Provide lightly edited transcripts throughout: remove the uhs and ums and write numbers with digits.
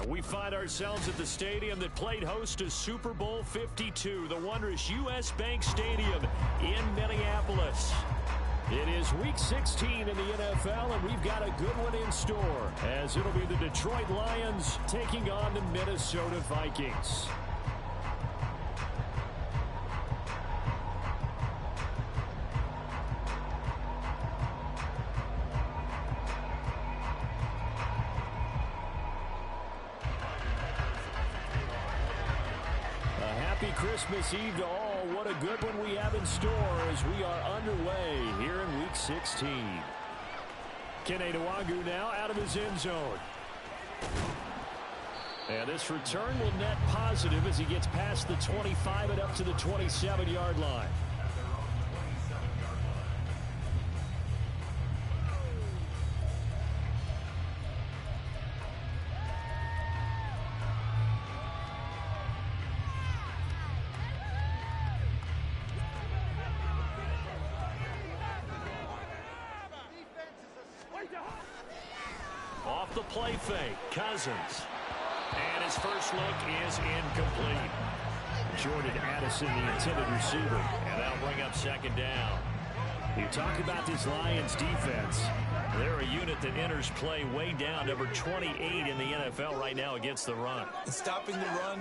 We find ourselves at the stadium that played host to Super Bowl 52, the wondrous U.S. Bank Stadium in Minneapolis. It is Week 16 in the NFL, and we've got a good one in store, as it'll be the Detroit Lions taking on the Minnesota Vikings. Happy Christmas Eve to all. What a good one we have in store as we are underway here in Week 16. Kene Nwangwu now out of his end zone. And this return will net positive as he gets past the 25 and up to the 27-yard line. Off the play fake, Cousins. And his first look is incomplete. Jordan Addison, the intended receiver. And that'll bring up second down. You talk about this Lions defense. They're a unit that enters play way down, number 28 in the NFL right now against the run. And stopping the run,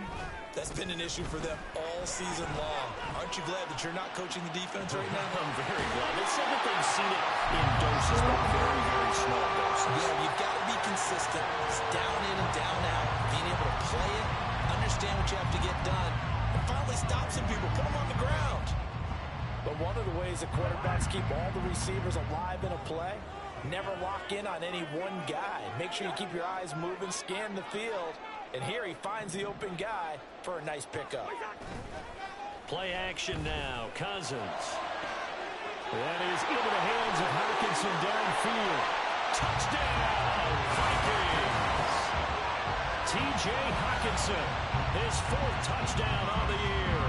that's been an issue for them all season long. Aren't you glad that you're not coaching the defense right now? I'm very glad. They said that they've seen it in doses, but very, very small doses. Yeah, you've got to be consistent. It's down in and down out. Being able to play it, understand what you have to get done, and finally stop some people, put them on the ground. But one of the ways that quarterbacks keep all the receivers alive in a play, never lock in on any one guy. Make sure you keep your eyes moving, scan the field. And here he finds the open guy for a nice pickup. Play action now. Cousins. That is into the hands of Hockenson downfield. Touchdown, Vikings. T.J. Hockenson, his fourth touchdown on the year.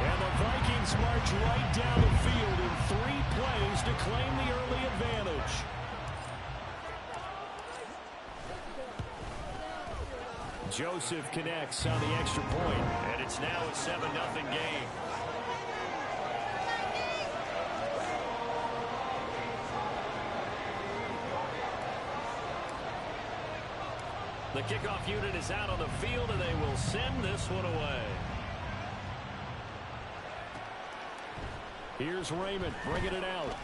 And the Vikings march right down the field in 3 plays to claim the early advantage. Joseph connects on the extra point, and it's now a 7-0 game. The kickoff unit is out on the field, and they will send this one away. Here's Raymond bringing it out.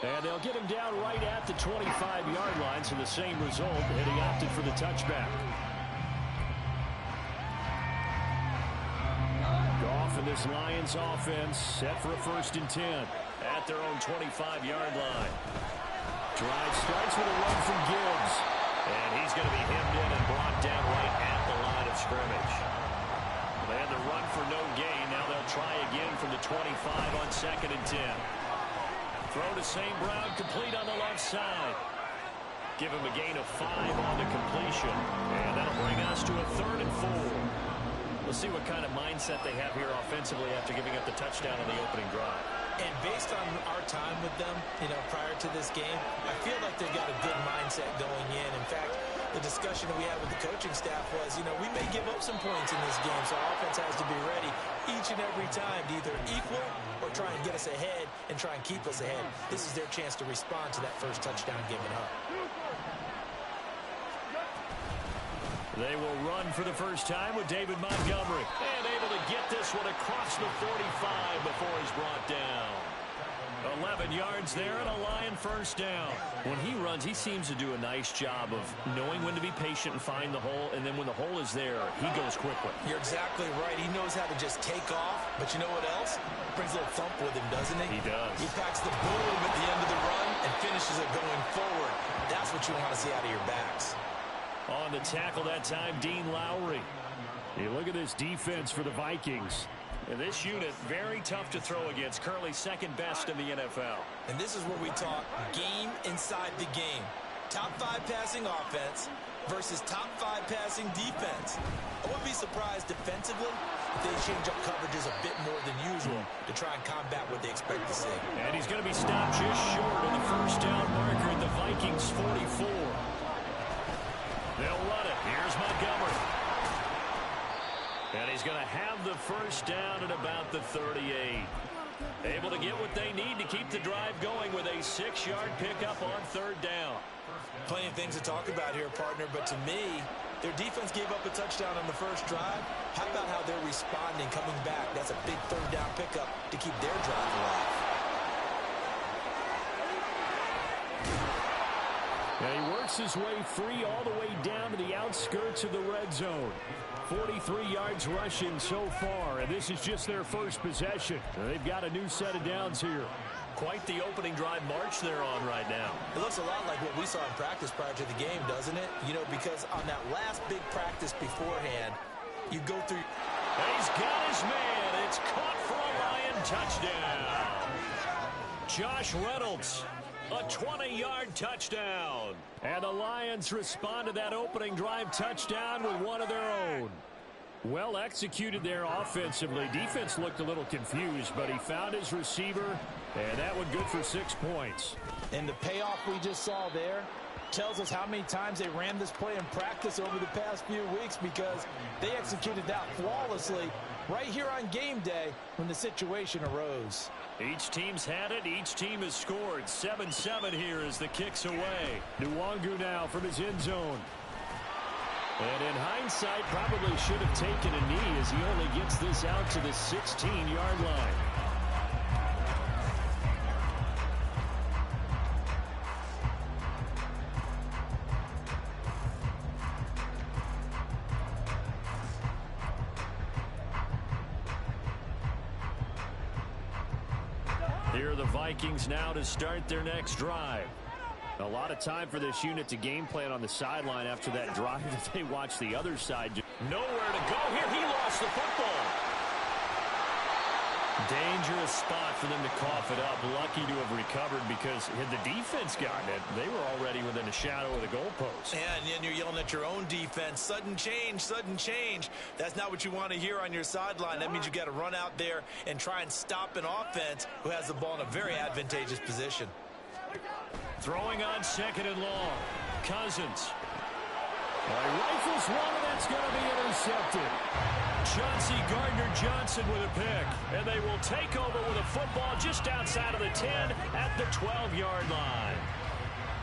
And they'll get him down right at the 25-yard line, so the same result, and he opted for the touchback. Goff and this Lions offense set for a 1st and 10 at their own 25-yard line. Drive starts with a run from Gibbs. And he's going to be hemmed in and brought down right at the line of scrimmage. They had the run for no gain. Now they'll try again from the 25 on 2nd and 10. Throw to St. Brown, complete on the left side. Give him a gain of 5 on the completion. And that'll bring us to a 3rd and 4. We'll see what kind of mindset they have here offensively after giving up the touchdown on the opening drive. And based on our time with them, prior to this game, I feel like they've got a good mindset going in. In fact, the discussion that we had with the coaching staff was, we may give up some points in this game, so our offense has to be ready each and every time to either equal or try and get us ahead and try and keep us ahead. This is their chance to respond to that first touchdown given up. They will run for the first time with David Montgomery. And able to get this one across the 45 before he's brought down. 11 yards there and a Lion first down. When he runs, he seems to do a nice job of knowing when to be patient and find the hole. And then when the hole is there, he goes quickly. You're exactly right. He knows how to just take off. But you know what else? Brings a little thump with him, doesn't he? He does. He packs the boom at the end of the run and finishes it going forward. That's what you want to see out of your backs. On the tackle that time, Dean Lowry. You look at this defense for the Vikings. And this unit, very tough to throw against. Currently 2nd best in the NFL. And this is where we talk game inside the game. Top 5 passing offense versus top 5 passing defense. I wouldn't be surprised defensively if they change up coverages a bit more than usual to try and combat what they expect to see. And he's going to be stopped just short of the first down marker at the Vikings 44. They'll run it. Here's Montgomery. And he's going to have the first down at about the 38. Able to get what they need to keep the drive going with a 6-yard pickup on third down. Plenty of things to talk about here, partner, but to me, their defense gave up a touchdown on the first drive. How about how they're responding, coming back? That's a big third down pickup to keep their drive alive. And he works his way free all the way down to the outskirts of the red zone. 43 yards rushing so far, and this is just their first possession. They've got a new set of downs here. Quite the opening drive march they're on right now. It looks a lot like what we saw in practice prior to the game, doesn't it? You know, because on that last big practice beforehand, you go through. And he's got his man. It's caught for a Lion touchdown. Josh Reynolds, a 20-yard touchdown. And the Lions respond to that opening drive touchdown with one of their own. Well executed there offensively. Defense looked a little confused, but he found his receiver, and that one good for 6 points. And the payoff we just saw there tells us how many times they ran this play in practice over the past few weeks, because they executed that flawlessly right here on game day when the situation arose. Each team's had it. Each team has scored. 7-7 here as the kick's away. Nwangu now from his end zone. And in hindsight, probably should have taken a knee as he only gets this out to the 16-yard line. Here are the Vikings now to start their next drive. A lot of time for this unit to game plan on the sideline after that drive that they watch the other side. Nowhere to go here. He lost the football. Dangerous spot for them to cough it up. Lucky to have recovered, because had the defense gotten it, they were already within a shadow of the goalpost. Yeah, and then you're yelling at your own defense. Sudden change, sudden change. That's not what you want to hear on your sideline. That means you got to run out there and try and stop an offense who has the ball in a very advantageous position. Throwing on second and long. Cousins. Rifles one, and that's going to be intercepted. Chauncey Gardner-Johnson with a pick. And they will take over with a football just outside of the 10 at the 12-yard line.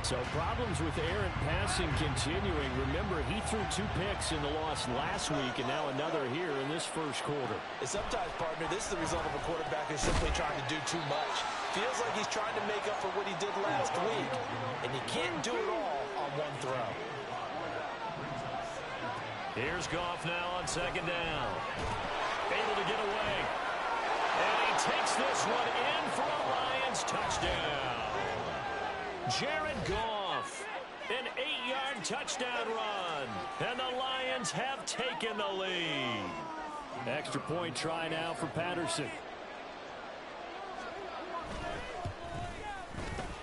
So problems with errant passing continuing. Remember, he threw 2 picks in the loss last week, and now another here in this first quarter. And sometimes, partner, this is the result of a quarterback who's simply trying to do too much. Feels like he's trying to make up for what he did last week, and he can't do it all on one throw. Here's Goff now on second down. Able to get away. And he takes this one in for a Lions touchdown. Jared Goff, an 8-yard touchdown run. And the Lions have taken the lead. Extra point try now for Patterson.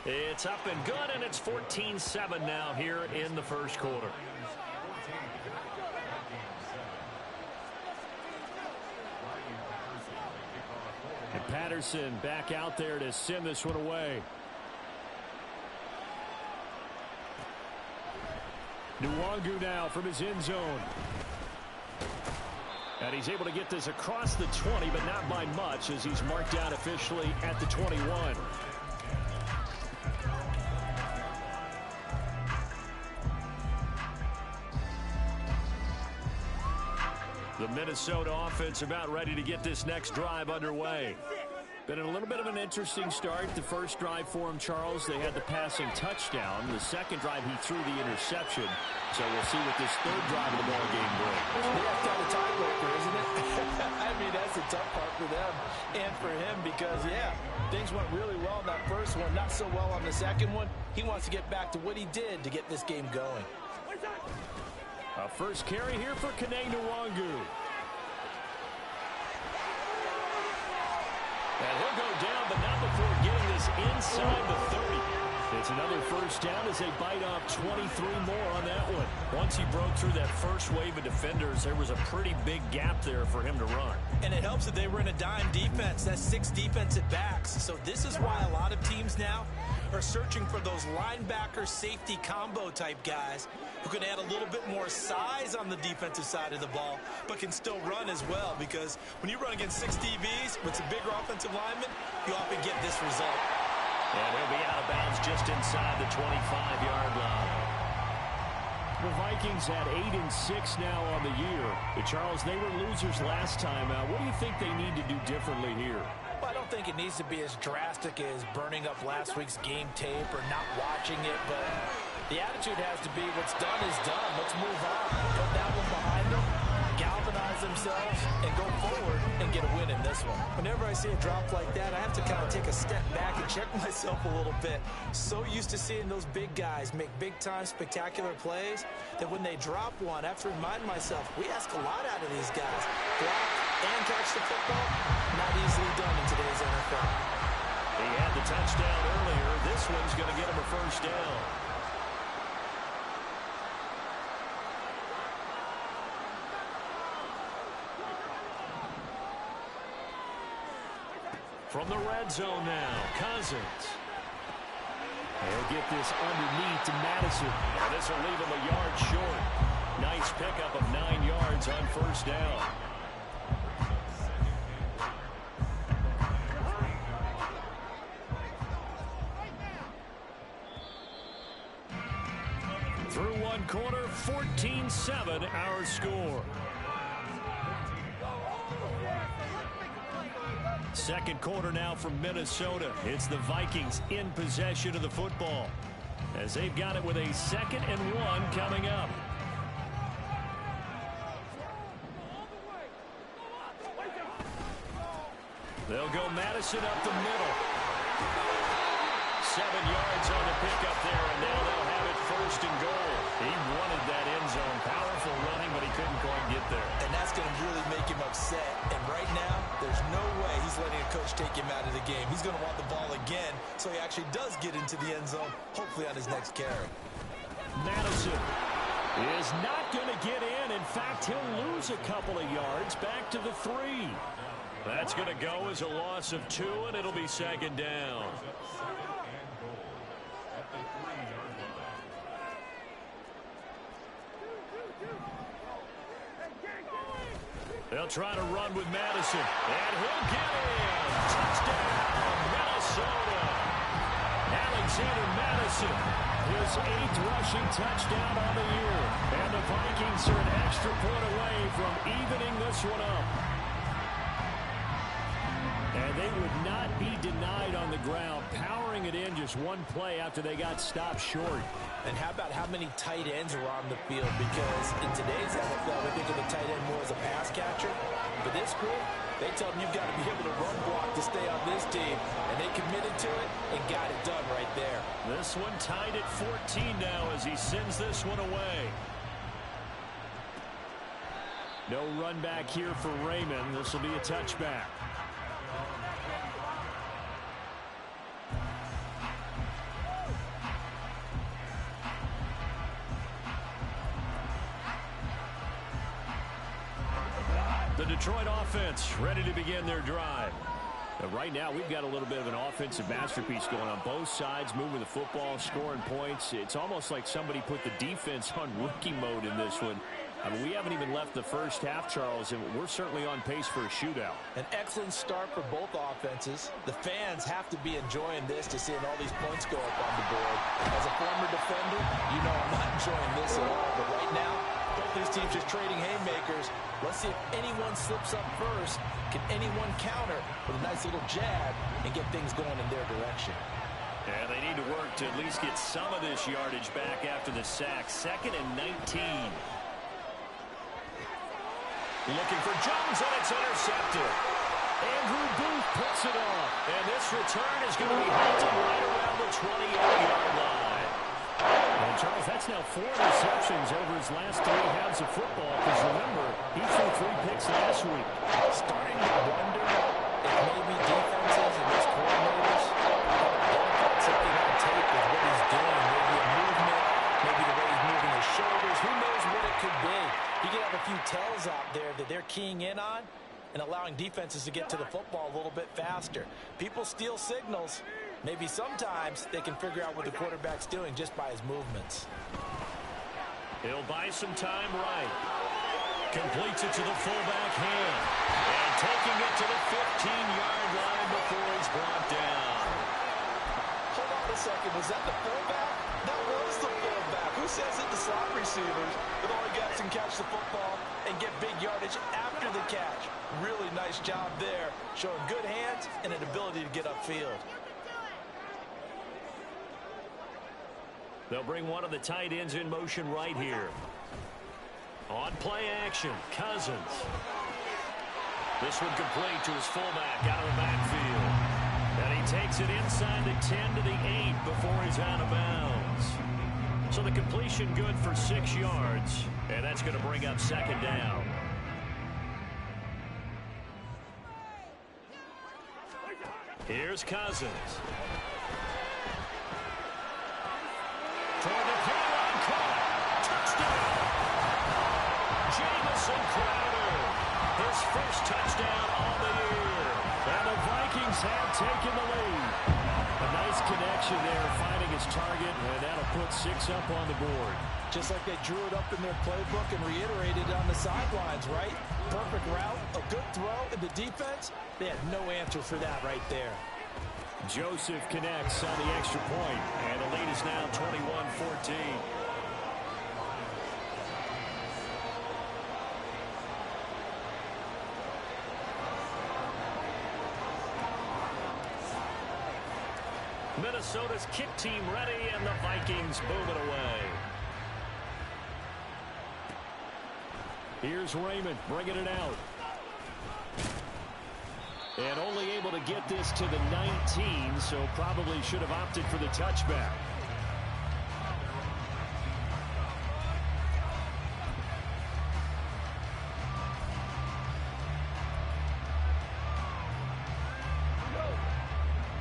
It's up and good, and it's 14-7 now here in the first quarter. And Patterson back out there to send this one away. Nwangu now from his end zone. And he's able to get this across the 20, but not by much, as he's marked down officially at the 21. The Minnesota offense about ready to get this next drive underway. Been a little bit of an interesting start. The first drive for him, Charles, they had the passing touchdown. The second drive, he threw the interception. So we'll see what this third drive of the ball game brings. That's kind of tiebreaker, isn't it? I mean, that's the tough part for them and for him, because, yeah, things went really well in that first one, not so well on the second one. He wants to get back to what he did to get this game going. A first carry here for Kene Nwangu. And he'll go down, but not before getting this inside the 30. It's another first down as they bite off 23 more on that one. Once he broke through that first wave of defenders, there was a pretty big gap there for him to run. And it helps that they were in a dime defense. That's 6 defensive backs. So this is why a lot of teams now are searching for those linebacker safety combo type guys who can add a little bit more size on the defensive side of the ball, but can still run as well, because when you run against 6 DBs with some bigger offensive linemen, you often get this result. And he'll be out of bounds just inside the 25-yard line. The Vikings had 8-6 now on the year. But Charles, they were losers last time out. What do you think they need to do differently here? Well, I don't think it needs to be as drastic as burning up last week's game tape or not watching it, but the attitude has to be what's done is done. Let's move on. Put that one behind them, galvanize themselves, and go forward and get a win in this one. Whenever I see a drop like that, I have to kind of take a step back and check myself a little bit. So used to seeing those big guys make big-time spectacular plays that when they drop one, I have to remind myself, we ask a lot out of these guys. Block and catch the football, not easily done in today's NFL. He had the touchdown earlier. This one's going to get him a first down. From the red zone now, Cousins. They'll get this underneath to Madison. And this will leave him a yard short. Nice pickup of 9 yards on first down. Through one quarter, 14-7 our score. Second quarter now from Minnesota. It's the Vikings in possession of the football as they've got it with a 2nd and 1 coming up. They'll go Madison up the middle. 7 yards on the pickup there, and now they'll have it 1st and goal. He wanted that end zone. Powerful running, but he couldn't quite get there. And that's going to really make him upset. And right now, there's no way he's letting a coach take him out of the game. He's going to want the ball again, so he actually does get into the end zone, hopefully on his next carry. Madison is not going to get in. In fact, he'll lose a couple of yards back to the 3. That's going to go as a loss of 2, and it'll be 2nd down. They'll try to run with Madison, and he'll get in. Touchdown, Minnesota. Alexander Madison, his 8th rushing touchdown on the year. And the Vikings are an extra point away from evening this one up. And they would not be denied on the ground, powering it in just one play after they got stopped short. And how about how many tight ends are on the field? Because in today's NFL, we think of the tight end more as a pass catcher. For this group, they tell them you've got to be able to run block to stay on this team. And they committed to it and got it done right there. This one tied at 14 now as he sends this one away. No run back here for Raymond. This will be a touchback. The Detroit offense ready to begin their drive. But right now, we've got a little bit of an offensive masterpiece going on both sides, moving the football, scoring points. It's almost like somebody put the defense on rookie mode in this one. I mean, we haven't even left the first half, Charles, and we're certainly on pace for a shootout. An excellent start for both offenses. The fans have to be enjoying this to seeing all these points go up on the board. As a former defender, you know I'm not enjoying this at all. But right now, both these teams just trading haymakers. Let's see if anyone slips up first. Can anyone counter with a nice little jab and get things going in their direction? And they need to work to at least get some of this yardage back after the sack. 2nd and 19. Looking for Jones, and it's intercepted. Andrew Booth puts it off. And this return is going to be halted right around the 28-yard line. And Charles, that's now 4 receptions over his last 3 halves of football. Because remember, he threw 3 picks last week. Starting to wonder if maybe defenses and these coordinators don't got something on tape with what there that they're keying in on and allowing defenses to get to the football a little bit faster. People steal signals. Maybe sometimes they can figure out what the quarterback's doing just by his movements. He'll buy some time right. Completes it to the fullback hand. And taking it to the 15-yard line before he's brought down. Hold on a second. Was that the fullback? That was the fullback. Who says that the slot receivers with all he got can catch the football and get big yardage after the catch? Really nice job there, showing good hands and an ability to get upfield. They'll bring one of the tight ends in motion right here. On play action, Cousins. This one complete to his fullback out of the backfield. And he takes it inside the 10 to the 8 before he's out of bounds. So the completion good for 6 yards. And that's going to bring up second down. Here's Cousins. Toward the pylon, caught. Touchdown. Jamison Crowder. His first touchdown on the year. And the Vikings have taken the lead. A nice connection there, finding his target, and that'll put 6 up on the board. Just like they drew it up in their playbook and reiterated on the sidelines, right? Perfect route, a good throw, and the defense, they had no answer for that right there. Joseph connects on the extra point, and the lead is now 21-14. Minnesota's kick team ready, and the Vikings boom it away. Here's Raymond bringing it out. And only able to get this to the 19, so probably should have opted for the touchback.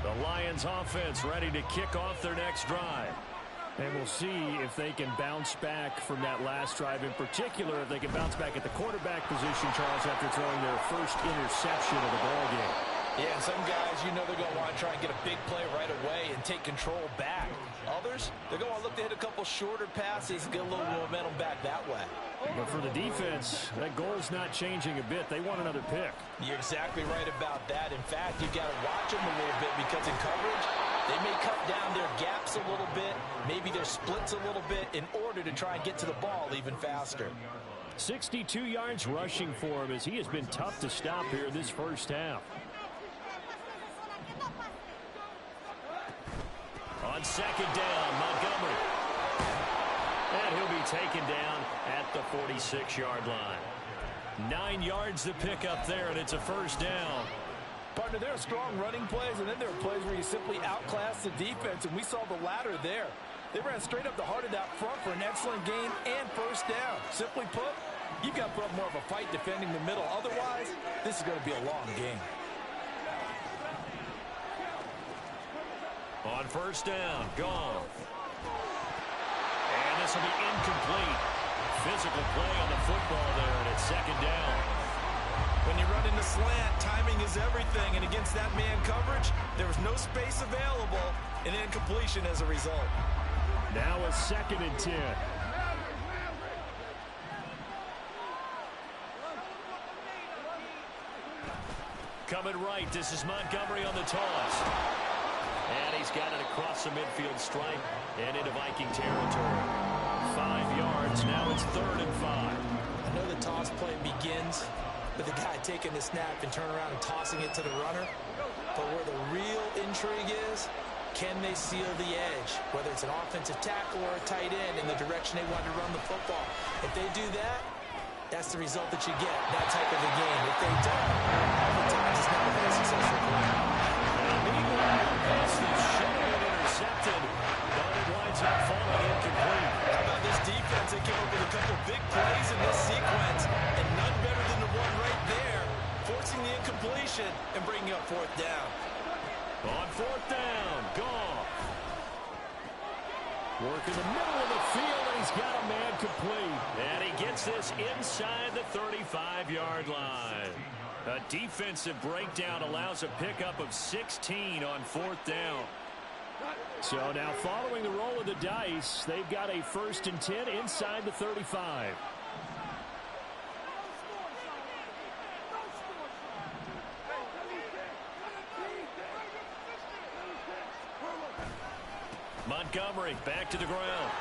The Lions offense ready to kick off their next drive. And we'll see if they can bounce back from that last drive. In particular, if they can bounce back at the quarterback position, Charles, after throwing their first interception of the ballgame. Yeah, and some guys, you know they're going to want to try and get a big play right away and take control back. Others, they're going to look to hit a couple shorter passes and get a little momentum back that way. But for the defense, that goal's not changing a bit. They want another pick. You're exactly right about that. In fact, you've got to watch them a little bit because in coverage, they may cut down their gaps a little bit, maybe their splits a little bit in order to try and get to the ball even faster. 62 yards rushing for him as he has been tough to stop here this first half. On second down, Montgomery. And he'll be taken down at the 46-yard line. 9 yards to pick up there, and it's a first down. Partner, there are strong running plays, and then there are plays where you simply outclass the defense, and we saw the latter there. They ran straight up the heart of that front for an excellent gain and first down. Simply put, you've got to put up more of a fight defending the middle. Otherwise, this is going to be a long game. On first down, gone. And this will be incomplete. Physical play on the football there, and it's second down. When you run in the slant, timing is everything, and against that man coverage, there was no space available, and incompletion as a result. Now a 2nd and 10. Coming right, this is Montgomery on the toss. And he's got it across the midfield stripe and into Viking territory. 5 yards, now it's 3rd and 5. I know the toss play begins with the guy taking the snap and turning around and tossing it to the runner. But where the real intrigue is, can they seal the edge? Whether it's an offensive tackle or a tight end in the direction they want to run the football. If they do that, that's the result that you get, that type of a game. If they don't, oftentimes it's not a very successful play. Meanwhile, pass is shot and intercepted, but it winds up falling incomplete. How about this defense? They came up with a couple big plays in this sequence, and none better than the one right there, forcing the incompletion and bringing up 4th down. On 4th down, Goff. Working the middle of the field, and he's got a man complete. And he gets this inside the 35-yard line. A defensive breakdown allows a pickup of 16 on 4th down. So now following the roll of the dice, they've got a 1st and 10 inside the 35. Montgomery back to the ground.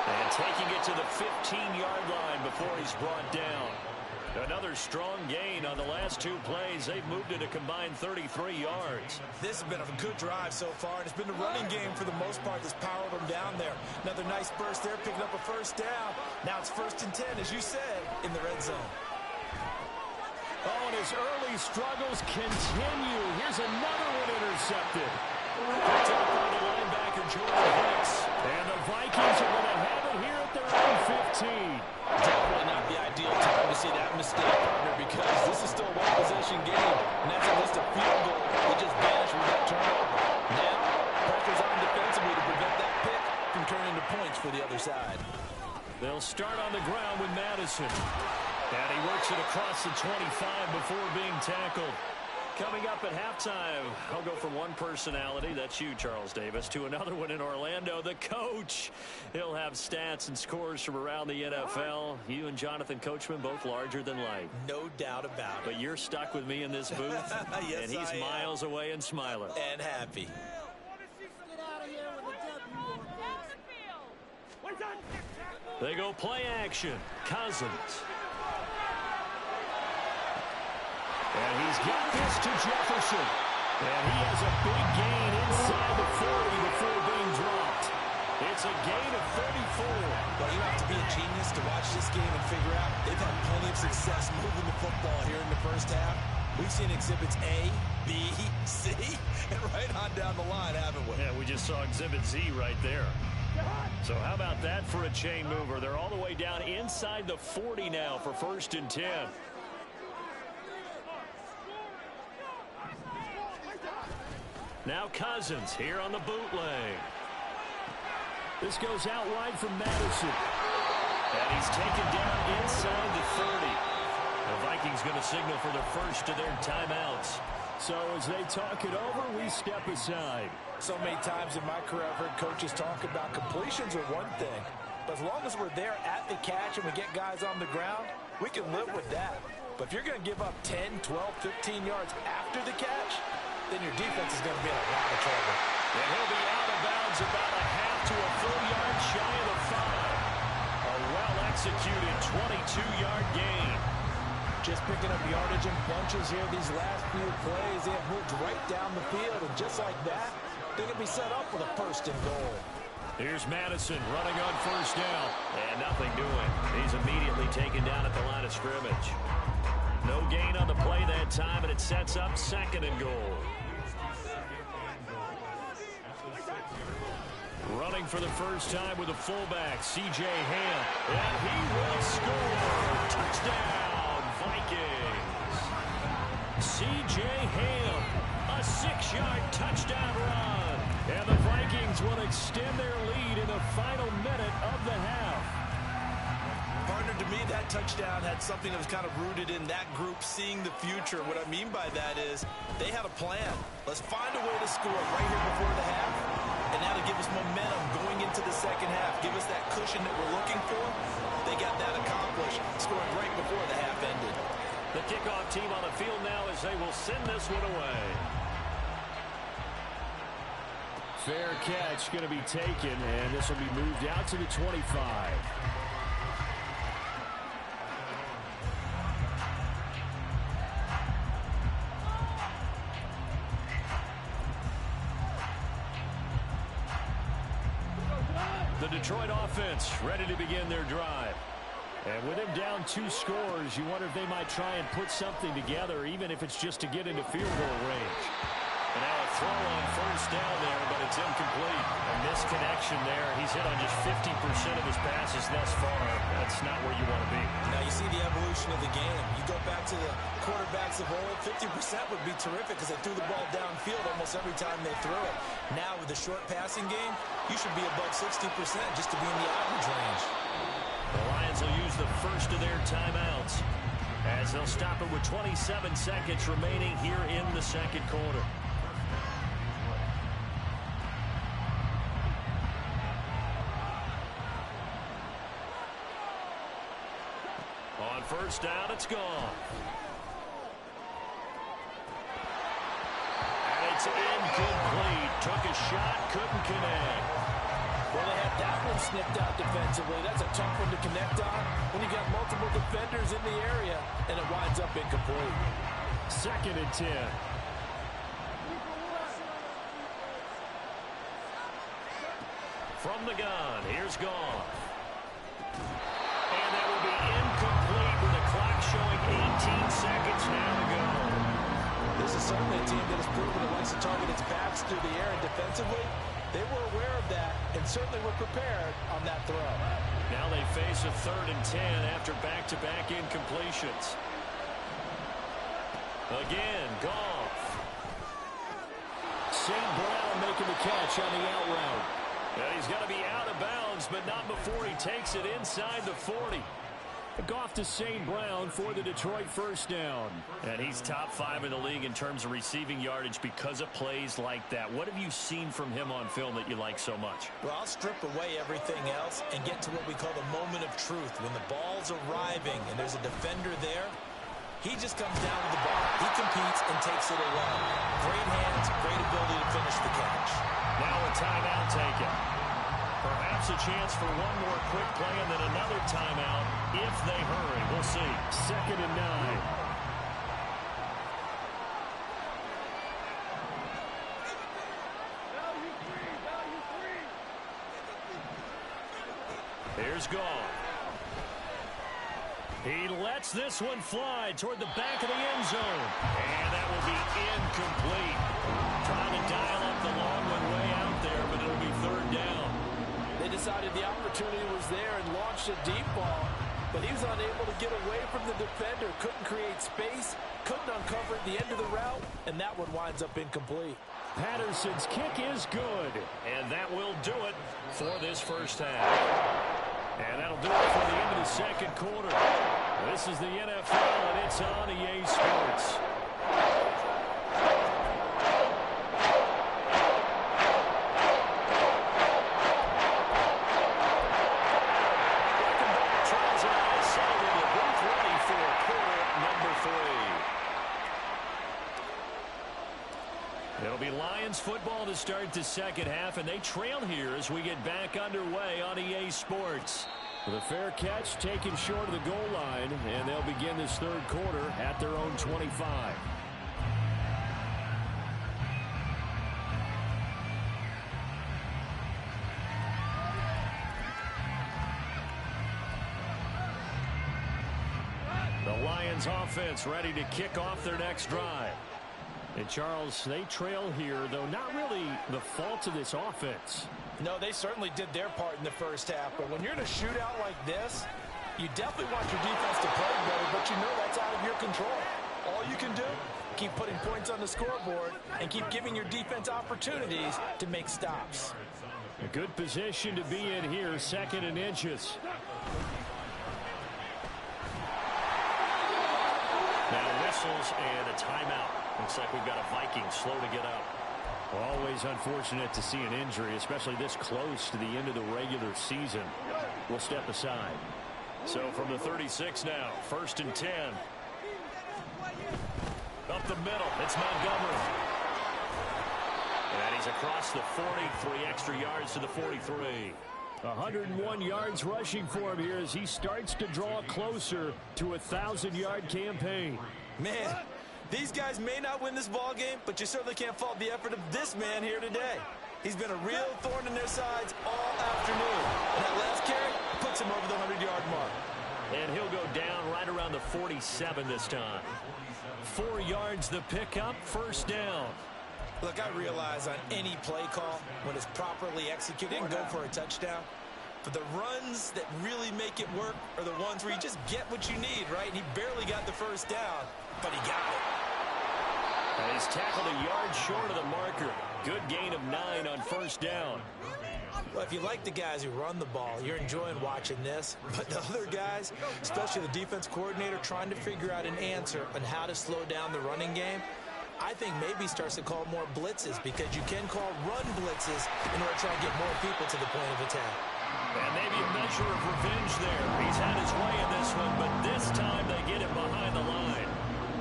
And taking it to the 15-yard line before he's brought down. Another strong gain on the last 2 plays. They've moved it a combined 33 yards. This has been a good drive so far, and it's been the running game for the most part that's powered them down there. Another nice burst there, picking up a 1st down. Now it's 1st and 10, as you said, in the red zone. Oh, and his early struggles continue. Here's another one intercepted. Picked up by the linebacker, Jordan Hicks. And the Vikings are going to have it here at their own 15. Definitely not the ideal time to see that mistake, partner, because this is still a one-possession game, and that's at least a field goal that just vanished with that turnover. Now, pressure's on defensively to prevent that pick from turning into points for the other side. They'll start on the ground with Madison. And he works it across the 25 before being tackled. Coming up at halftime, I'll go from one personality, that's you, Charles Davis, to another one in Orlando, the coach. He'll have stats and scores from around the NFL. You and Jonathan Coachman, both larger than life. No doubt about it. But you're stuck with me in this booth, yes, and he's miles away and smiling. And happy. They go play action. Cousins. And he's got this to Jefferson. And he has a big gain inside the 40 before being dropped. It's a gain of 34. Well, you have to be a genius to watch this game and figure out they've had plenty of success moving the football here in the first half. We've seen exhibits A, B, C, and right on down the line, haven't we? Yeah, we just saw exhibit Z right there. So how about that for a chain mover? They're all the way down inside the 40 now for 1st and 10. Now Cousins here on the bootleg. This goes out wide from Madison. And he's taken down inside the 30. The Vikings going to signal for the first of their timeouts. So as they talk it over, we step aside. So many times in my career, I've heard coaches talk about completions are one thing. But as long as we're there at the catch and we get guys on the ground, we can live with that. But if you're going to give up 10, 12, 15 yards after the catch, then your defense is going to be in a lot of trouble. And he'll be out of bounds about a half to a full yard shy of the 5. A well-executed 22-yard gain. Just picking up yardage in bunches here these last few plays. They have moved right down the field, and just like that, they're going to be set up with a 1st and goal. Here's Madison running on 1st down. And nothing doing. He's immediately taken down at the line of scrimmage. No gain on the play that time, and it sets up 2nd and goal. Running for the first time with a fullback, C.J. Ham. And he will score. Touchdown, Vikings. C.J. Ham, a 6-yard touchdown run. And the Vikings will extend their lead in the final minute of the half. Partner, to me, that touchdown had something that was kind of rooted in that group seeing the future. What I mean by that is they had a plan. Let's find a way to score right here before the half, and that'll give us momentum going into the second half. Give us that cushion that we're looking for. They got that accomplished, scoring right before the half ended. The kickoff team on the field now as they will send this one away. Fair catch going to be taken, and this will be moved out to the 25. The Detroit offense ready to begin their drive. And with him down 2 scores, you wonder if they might try and put something together, even if it's just to get into field goal range. And now a throw on 1st down there, but it's incomplete. A misconnection there. He's hit on just 50% of his passes thus far. That's not where you want to be. Now, you see the evolution of the game. You go back to the quarterbacks of old, 50% would be terrific because they threw the ball downfield almost every time they threw it. Now with the short passing game, you should be above 60% just to be in the average range. The Lions will use the first of their timeouts as they'll stop it with 27 seconds remaining here in the second quarter. On first down, it's gone. And it's incomplete. Took a shot, couldn't connect. Well, they had that one snipped out defensively. That's a tough one to connect on when you got multiple defenders in the area, and it winds up incomplete. 2nd and 10. From the gun, here's Goff. And that will be incomplete with the clock showing 18 seconds now to go. This is certainly a team that has proven it likes to target its backs through the air, and defensively, they were aware of that and certainly were prepared on that throw. Now they face a 3rd and 10 after back-to-back incompletions. Again, Goff. St. Brown making the catch on the out route. He's got to be out of bounds, but not before he takes it inside the 40. Goff to St. Brown for the Detroit first down. And he's top 5 in the league in terms of receiving yardage because of plays like that. What have you seen from him on film that you like so much? Well, I'll strip away everything else and get to what we call the moment of truth. When the ball's arriving and there's a defender there, he just comes down with the ball. He competes and takes it away. Great hands, great ability to finish the catch. Now a timeout taken. Perhaps a chance for one more quick play and then another timeout if they hurry. We'll see. 2nd and 9. Here's Goff. He lets this one fly toward the back of the end zone. And that will be incomplete. Trying to dial up the long one way out there, but it'll be 3rd down. They decided the opportunity was there and launched a deep ball, but he was unable to get away from the defender, couldn't create space, couldn't uncover at the end of the route, and that one winds up incomplete. Patterson's kick is good, and that will do it for this first half. And that'll do it for the end of the second quarter. This is the NFL, and it's on EA Sports. It'll be Lions football to start the second half, and they trail here as we get back underway on EA Sports. The fair catch taken short of the goal line, and they'll begin this third quarter at their own 25. The Lions offense ready to kick off their next drive. And, Charles, they trail here, though not really the fault of this offense. No, they certainly did their part in the first half. But when you're in a shootout like this, you definitely want your defense to play better, but you know that's out of your control. All you can do, keep putting points on the scoreboard and keep giving your defense opportunities to make stops. A good position to be in here, 2nd and inches. Now whistles and a timeout. Looks like we've got a Vikings slow to get up. Always unfortunate to see an injury, especially this close to the end of the regular season. We'll step aside. So from the 36 now, 1st and 10. Up the middle, it's Montgomery. And he's across the 40, 3 extra yards to the 43. 101 yards rushing for him here as he starts to draw closer to a 1,000-yard campaign. Man, these guys may not win this ball game, but you certainly can't fault the effort of this man here today. He's been a real thorn in their sides all afternoon. And that last carry puts him over the 100-yard mark. And he'll go down right around the 47 this time. 4 yards the pickup, 1st down. Look, I realize on any play call, when it's properly executed and go for a touchdown, But the runs that really make it work are the ones where you just get what you need, right? And he barely got the first down, but he got it. And he's tackled a yard short of the marker. Good gain of 9 on first down. Well, if you like the guys who run the ball, you're enjoying watching this. But the other guys, especially the defense coordinator, trying to figure out an answer on how to slow down the running game, I think maybe starts to call more blitzes, because you can call run blitzes in order to try and get more people to the point of attack. And maybe a measure of revenge there. He's had his way in this one, but this time they get him behind the line.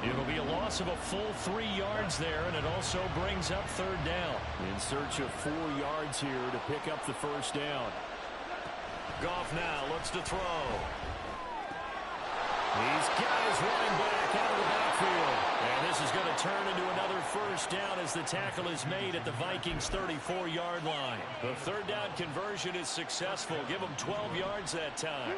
It'll be a loss of a full 3 yards there, and it also brings up third down. In search of 4 yards here to pick up the first down. Goff now looks to throw. He's got his running back out of the backfield. And this is going to turn into another first down as the tackle is made at the Vikings' 34-yard line. The third down conversion is successful. Give them 12 yards that time.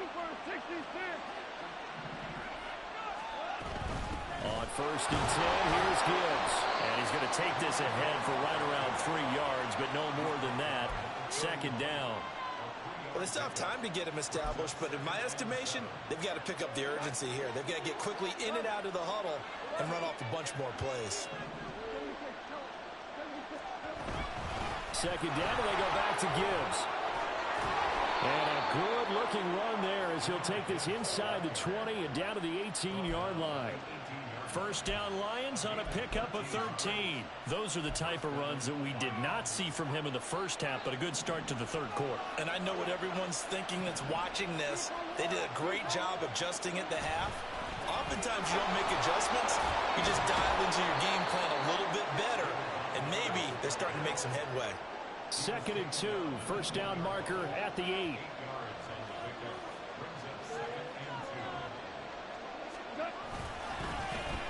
On first and 10, here's Gibbs. And he's going to take this ahead for right around 3 yards, but no more than that. Second down. Well, they still have time to get him established, but in my estimation, they've got to pick up the urgency here. They've got to get quickly in and out of the huddle and run off a bunch more plays. Second down, and they go back to Gibbs. And a good-looking run there as he'll take this inside the 20 and down to the 18-yard line. First down Lions on a pickup of 13. Those are the type of runs that we did not see from him in the first half, but a good start to the third quarter. And I know what everyone's thinking that's watching this. They did a great job adjusting at the half. Oftentimes you don't make adjustments. You just dial into your game plan a little bit better, and maybe they're starting to make some headway. Second and 2, first down marker at the 8.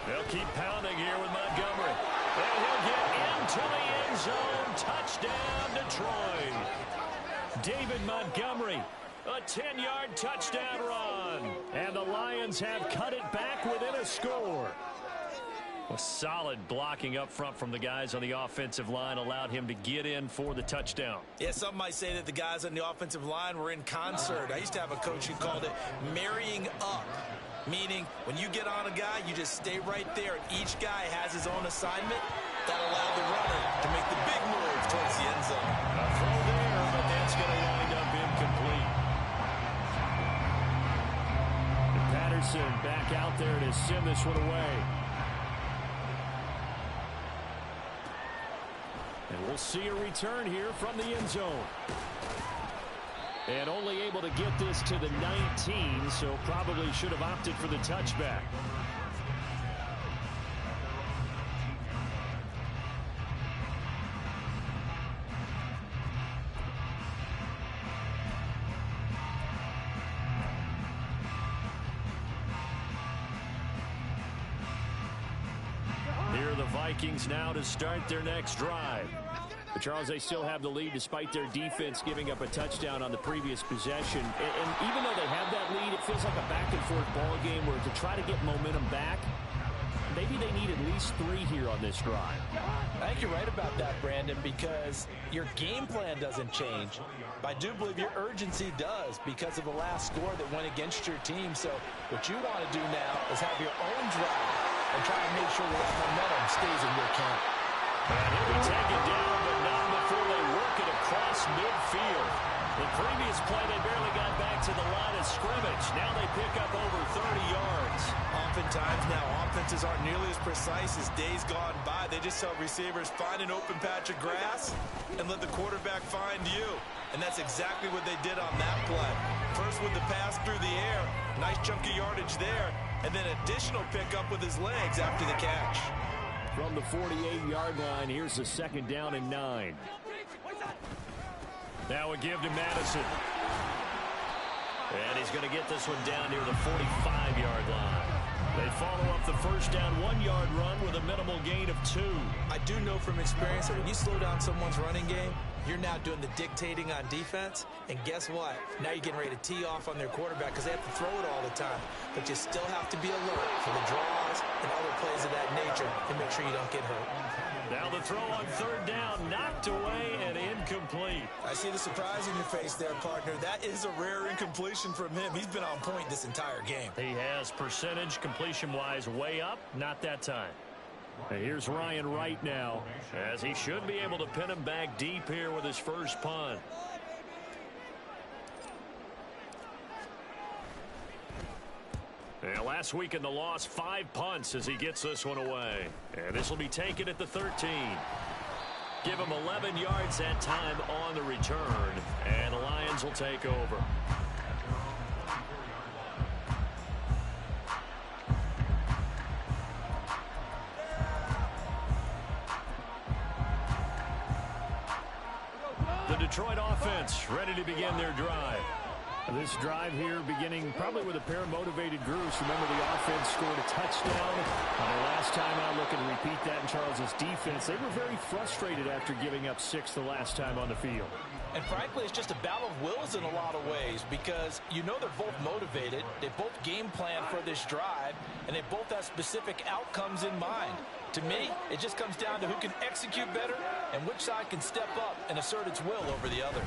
They'll keep pounding here with Montgomery. And he'll get into the end zone. Touchdown, Detroit. David Montgomery, a 10-yard touchdown run. And the Lions have cut it back within a score. A solid blocking up front from the guys on the offensive line allowed him to get in for the touchdown. Yeah, some might say that the guys on the offensive line were in concert. I used to have a coach who called it marrying up. Meaning, when you get on a guy, you just stay right there, and each guy has his own assignment. That allowed the runner to make the big move towards the end zone. A throw there, but that's going to wind up incomplete. And Patterson back out there to send this one away. And we'll see a return here from the end zone. And only able to get this to the 19, so probably should have opted for the touchback. Here are the Vikings now to start their next drive. But Charles, they still have the lead despite their defense giving up a touchdown on the previous possession. And even though they have that lead, it feels like a back-and-forth ball game where to try to get momentum back, maybe they need at least 3 here on this drive. I think you're right about that, Brandon, because your game plan doesn't change. But I do believe your urgency does because of the last score that went against your team. So what you want to do now is have your own drive and try to make sure that momentum stays in your camp. And he'll be taken down, but not before they work it across midfield. The previous play, they barely got back to the line of scrimmage. Now they pick up over 30 yards. Oftentimes now, offenses aren't nearly as precise as days gone by. They just tell receivers, find an open patch of grass and let the quarterback find you. And that's exactly what they did on that play. First with the pass through the air, nice chunk of yardage there, and then additional pickup with his legs after the catch. From the 48-yard line, here's the second down and 9. Now a give to Madison. And he's going to get this one down near the 45-yard line. They follow up the first down 1-yard run with a minimal gain of 2. I do know from experience that when you slow down someone's running game, You're now doing the dictating on defense, and guess what? Now you're getting ready to tee off on their quarterback because they have to throw it all the time. But you still have to be alert for the draws and other plays of that nature to make sure you don't get hurt. Now the throw on third down, knocked away and incomplete. I see the surprise in your face there, partner. That is a rare incompletion from him. He's been on point this entire game. He has percentage completion-wise way up, not that time. And here's Ryan right now, as he should be able to pin him back deep here with his first punt. And last week in the loss, 5 punts as he gets this one away. And this will be taken at the 13. Give him 11 yards that time on the return. And the Lions will take over. The Detroit offense ready to begin their drive. This drive here beginning probably with a pair of motivated groups. Remember, the offense scored a touchdown. Last time out, looking to repeat that in Charles's defense. They were very frustrated after giving up 6 the last time on the field. And frankly, it's just a battle of wills in a lot of ways because you know they're both motivated. They both game plan for this drive, and they both have specific outcomes in mind. To me, it just comes down to who can execute better and which side can step up and assert its will over the other.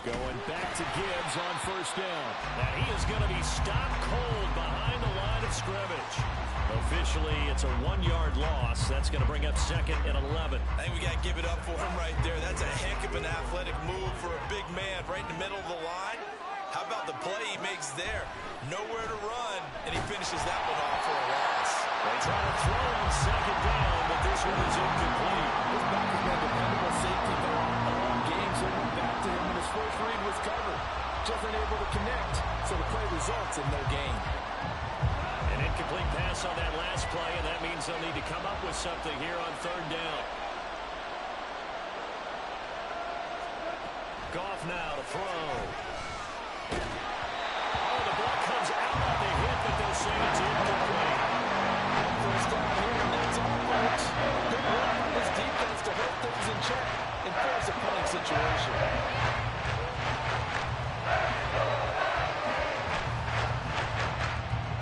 Going back to Gibbs on first down. And he is going to be stopped cold behind the line of scrimmage. Officially, it's a 1-yard loss. That's going to bring up second and 11. I think we got to give it up for him right there. That's a heck of an athletic move for a big man right in the middle of the line. How about the play he makes there? Nowhere to run, and he finishes that one off for a loss. They try to throw on second down, but this one is incomplete. This back has been dependable safety for a long game, so he went back to him when his first read was covered. Just unable to connect, so the play results in no gain. An incomplete pass on that last play, and that means they'll need to come up with something here on third down. Goff now to throw. Oh, the ball comes out on the hit, but they'll say it's incomplete. First down here, and that's all, folks. Good work on this defense to hold things in check and force a punting situation.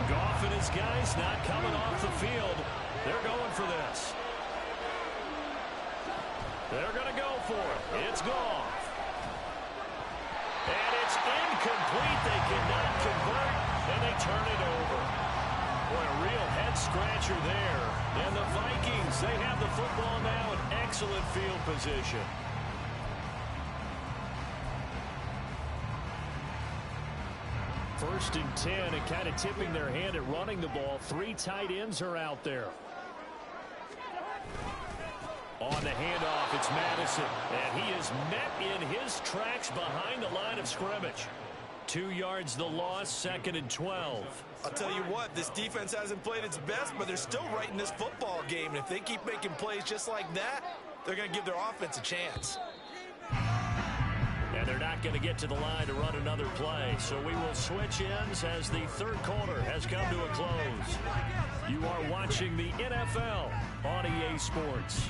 Goff and his guys not coming off the field. They're going for this. They're going to go for it. It's Goff. And it's incomplete. They cannot convert, and they turn it over. Boy, a real head-scratcher there. And the Vikings, they have the football now in excellent field position. First and 10, and kind of tipping their hand at running the ball. 3 tight ends are out there. On the handoff, it's Madison, and he is met in his tracks behind the line of scrimmage. 2 yards the loss, second and 12. I'll tell you what, this defense hasn't played its best, but they're still right in this football game. And if they keep making plays just like that, they're going to give their offense a chance. And they're not going to get to the line to run another play. So we will switch ends as the third quarter has come to a close. You are watching the NFL on EA Sports.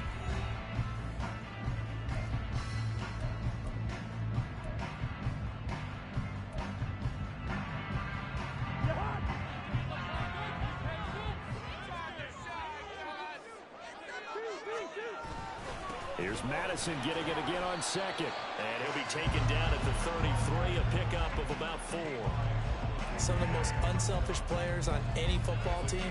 Here's Madison getting it again on second. And he'll be taken down at the 33, a pickup of about 4. Some of the most unselfish players on any football team,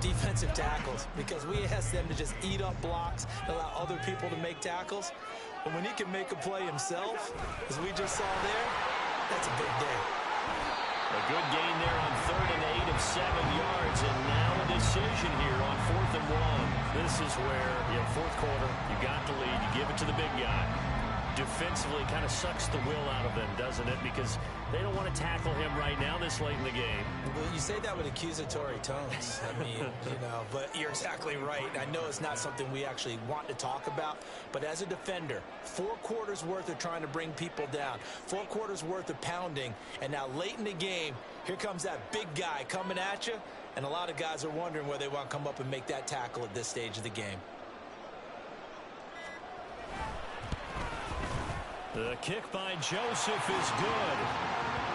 defensive tackles, because we ask them to just eat up blocks and allow other people to make tackles. But when he can make a play himself, as we just saw there, that's a big day. A good gain there on 3rd and 8 of 7 yards, and now a decision here on 4th and 1. This is where, fourth quarter, you got the lead, you give it to the big guy. Defensively, kind of sucks the will out of them, doesn't it? Because they don't want to tackle him right now this late in the game. Well, you say that with accusatory tones. I mean, but you're exactly right. I know it's not something we actually want to talk about, but as a defender, 4 quarters worth of trying to bring people down, 4 quarters worth of pounding, and now late in the game, here comes that big guy coming at you, and a lot of guys are wondering where they want to come up and make that tackle at this stage of the game. The kick by Joseph is good.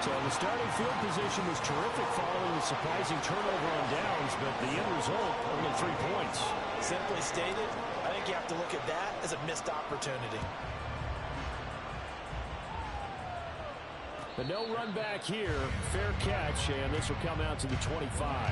So the starting field position was terrific following the surprising turnover on downs, but the end result, only 3 points. Simply stated, I think you have to look at that as a missed opportunity. But no run back here. Fair catch, and this will come out to the 25.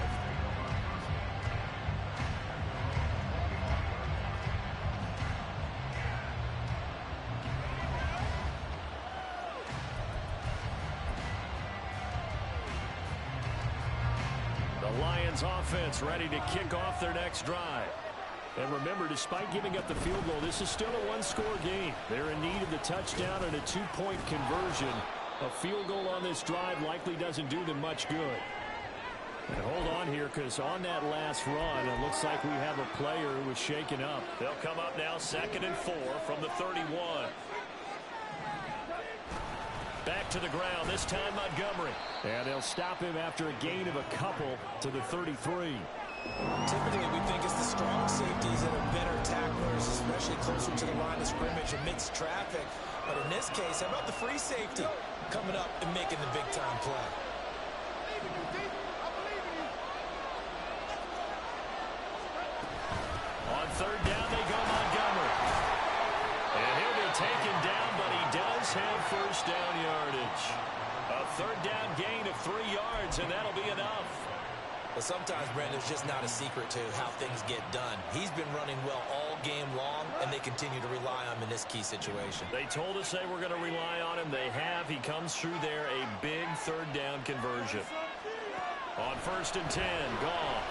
The Lions offense ready to kick off their next drive. And remember, despite giving up the field goal, this is still a one-score game. They're in need of the touchdown and a 2-point conversion. A field goal on this drive likely doesn't do them much good. And hold on here, because on that last run, it looks like we have a player who was shaken up. They'll come up now 2nd and 4 from the 31. Back to the ground, this time Montgomery. And they'll stop him after a gain of a couple to the 33. Typically, we think it's the strong safeties that are better tacklers, especially closer to the line of scrimmage amidst traffic. But in this case, how about the free safety coming up and making the big-time play? On 3rd down, they go Montgomery. And he'll be taken down, but he does have first down yardage. A 3rd down gain of 3 yards, and that'll be enough. But sometimes, Brandon, it's just not a secret to how things get done. He's been running well all game long, and they continue to rely on him in this key situation. They told us they were going to rely on him. They have. He comes through there, a big 3rd down conversion. On 1st and 10, Goff.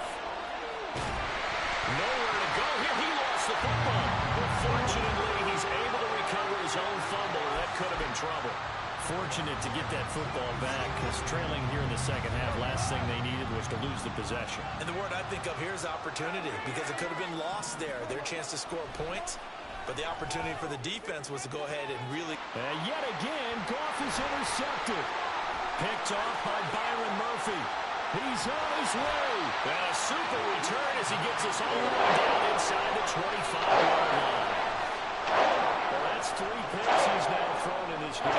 Nowhere to go here. He lost the football. But fortunately, he's able to recover his own fumble. That could have been trouble. Fortunate to get that football back, because trailing here in the second half, last thing they needed was to lose the possession. And the word I think of here is opportunity, because it could have been lost there. Their chance to score points, but the opportunity for the defense was to go ahead and really... And yet again, Goff is intercepted. Picked off by Byron Murphy. He's on his way. And a super return as he gets us all the way down inside the 25-yard line. Well, that's 3 picks he's now thrown in this game.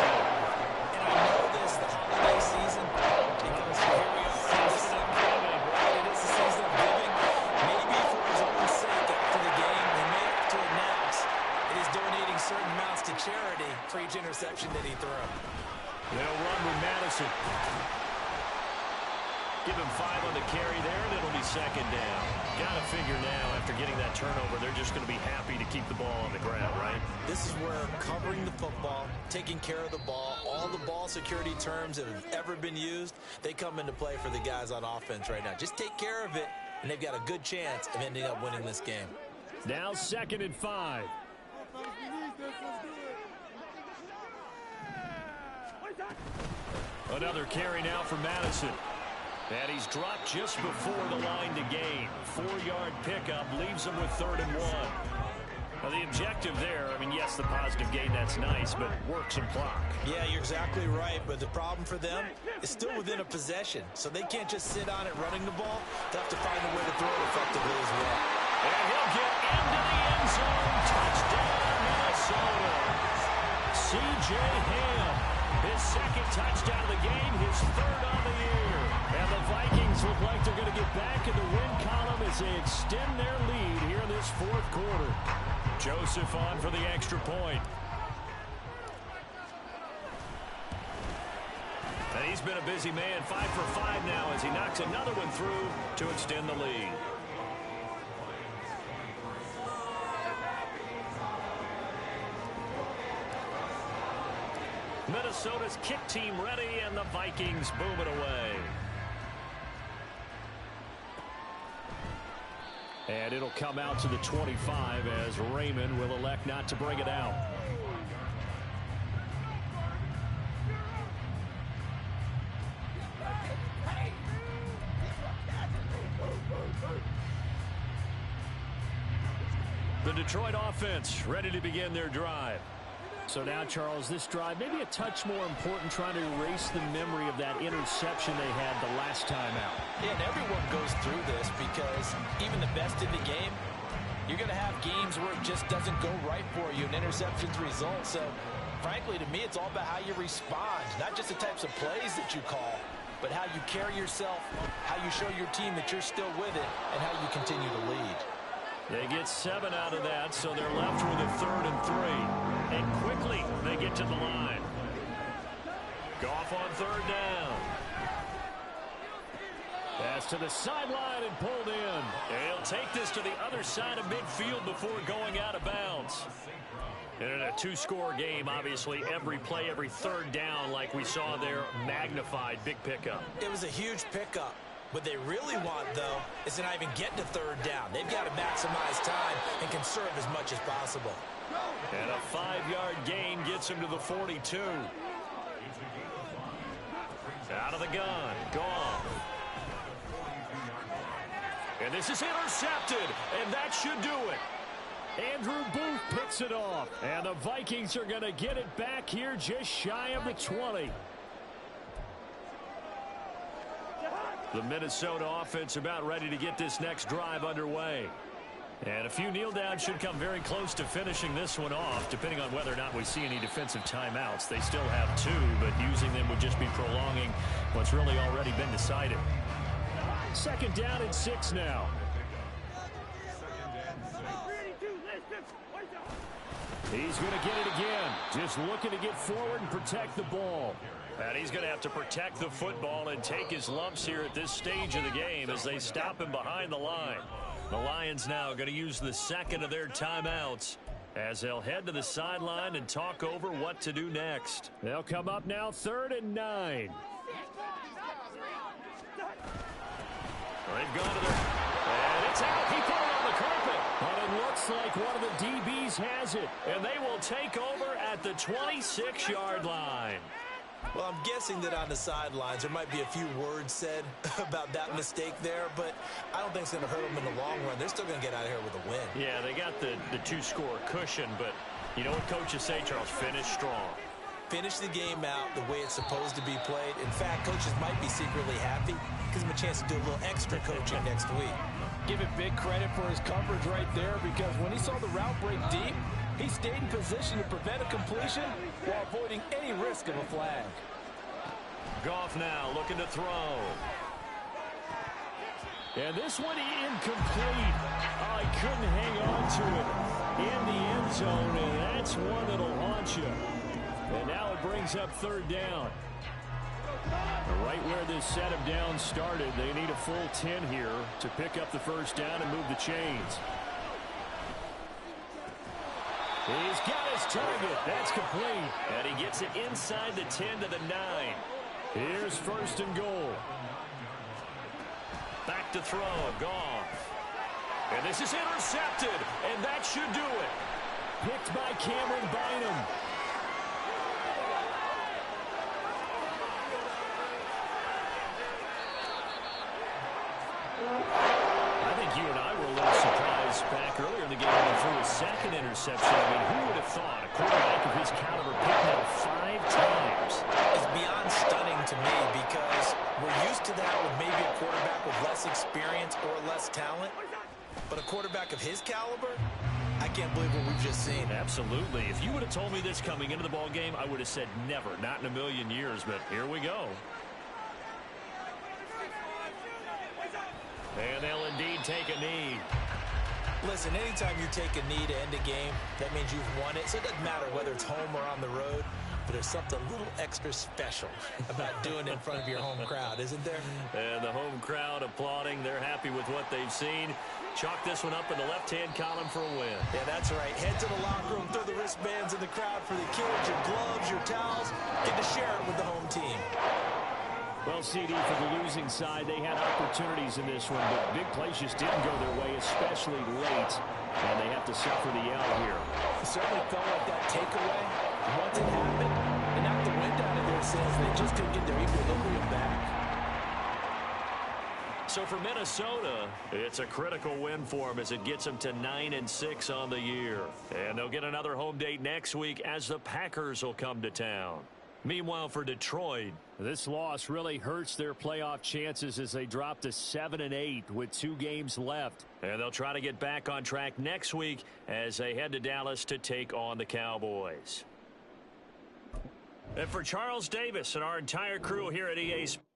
And I know this, the holiday season, because here we are, season of giving, right? It is the season of giving. Maybe for his own sake after the game, they may have to announce that he's donating certain amounts to charity for each interception that he threw. They'll run with Madison. Give him 5 on the carry there, and it'll be 2nd down. Got to figure now, after getting that turnover, they're just going to be happy to keep the ball on the ground, right? This is where covering the football, taking care of the ball, all the ball security terms that have ever been used, they come into play for the guys on offense right now. Just take care of it, and they've got a good chance of ending up winning this game. Now 2nd and 5. Another carry now for Madison. And he's dropped just before the line to gain. 4-yard pickup leaves him with 3rd and 1. Now the objective there, I mean, yes, the positive gain, that's nice, but work some clock. Yeah, you're exactly right, but the problem for them is still within a possession, so they can't just sit on it running the ball. They'll have to find a way to throw it effectively as well. And he'll get into the end zone. Touchdown, Minnesota. C.J. Ham, his 2nd touchdown of the game, his 3rd on the year. And the Vikings look like they're going to get back in the win column as they extend their lead here in this 4th quarter. Joseph on for the extra point. And he's been a busy man, 5 for 5 now as he knocks another one through to extend the lead. Minnesota's kick team ready, and the Vikings boom it away. And it'll come out to the 25 as Raymond will elect not to bring it out. The Detroit offense ready to begin their drive. So now, Charles, this drive maybe a touch more important, trying to erase the memory of that interception they had the last time out. Yeah, and everyone goes through this because even the best in the game, you're going to have games where it just doesn't go right for you and interceptions result. So frankly, to me, it's all about how you respond, not just the types of plays that you call, but how you carry yourself, how you show your team that you're still with it, and how you continue to lead. They get 7 out of that, so they're left with a 3rd and 3. And quickly, they get to the line. Goff on 3rd down. Pass to the sideline and pulled in. He'll take this to the other side of midfield before going out of bounds. And in a 2-score game, obviously, every play, every 3rd down, like we saw there, magnified. Big pickup. It was a huge pickup. What they really want, though, is to not even get to 3rd down. They've got to maximize time and conserve as much as possible. And a 5-yard gain gets him to the 42. Out of the gun. Goff. And this is intercepted, and that should do it. Andrew Booth picks it off, and the Vikings are going to get it back here just shy of the 20. The Minnesota offense about ready to get this next drive underway. And a few kneel downs should come very close to finishing this one off, depending on whether or not we see any defensive timeouts. They still have 2, but using them would just be prolonging what's really already been decided. 2nd down and 6 now. He's going to get it again. Just looking to get forward and protect the ball. And he's going to have to protect the football and take his lumps here at this stage of the game as they stop him behind the line. The Lions now going to use the 2nd of their timeouts as they'll head to the sideline and talk over what to do next. They'll come up now 3rd and 9. They've gone to their... And it's out. He put it on the carpet. But it looks like one of the DBs has it. And they will take over at the 26-yard line. Well, I'm guessing that on the sidelines there might be a few words said about that mistake there, but I don't think it's going to hurt them in the long run. They're still going to get out of here with a win. Yeah, they got the 2-score cushion, but you know what coaches say, Charles? Finish strong. Finish the game out the way it's supposed to be played. In fact, coaches might be secretly happy. Gives them a chance to do a little extra coaching next week. Give it big credit for his coverage right there, because when he saw the route break deep, he stayed in position to prevent a completion while avoiding any risk of a flag. Goff now looking to throw. And this one incomplete. Oh, he couldn't hang on to it in the end zone, and that's one that'll haunt you. And now it brings up 3rd down. Right where this set of downs started, they need a full 10 here to pick up the 1st down and move the chains. He's got his target. That's complete. And he gets it inside the 10 to the 9. Here's 1st and goal. Back to throw. Goff. And this is intercepted. And that should do it. Picked by Cameron Bynum. I think you and I were a little surprised back earlier in the game when he threw his 2nd interception. I mean, who would have thought a quarterback of his caliber picked out 5 times? It's beyond stunning to me because we're used to that with maybe a quarterback with less experience or less talent. But a quarterback of his caliber, I can't believe what we've just seen. Absolutely. If you would have told me this coming into the ball game, I would have said never, not in a million years. But here we go. And they'll indeed take a knee. Listen, anytime you take a knee to end a game, that means you've won it. So it doesn't matter whether it's home or on the road, but there's something a little extra special about doing it in front of your home crowd, isn't there? And the home crowd applauding. They're happy with what they've seen. Chalk this one up in the left-hand column for a win. Yeah, that's right. Head to the locker room, throw the wristbands in the crowd for the kids, your gloves, your towels. Get to share it with the home team. Well, CD, for the losing side, they had opportunities in this one, but big plays just didn't go their way, especially late, and they have to suffer the L here. It certainly felt like that takeaway, once it happened, it knocked the wind out of their sails. They just couldn't get their equilibrium back. So for Minnesota, it's a critical win for them as it gets them to 9-6 on the year. And they'll get another home date next week as the Packers will come to town. Meanwhile, for Detroit, this loss really hurts their playoff chances as they drop to 7-8 with 2 games left. And they'll try to get back on track next week as they head to Dallas to take on the Cowboys. And for Charles Davis and our entire crew here at EA Sports.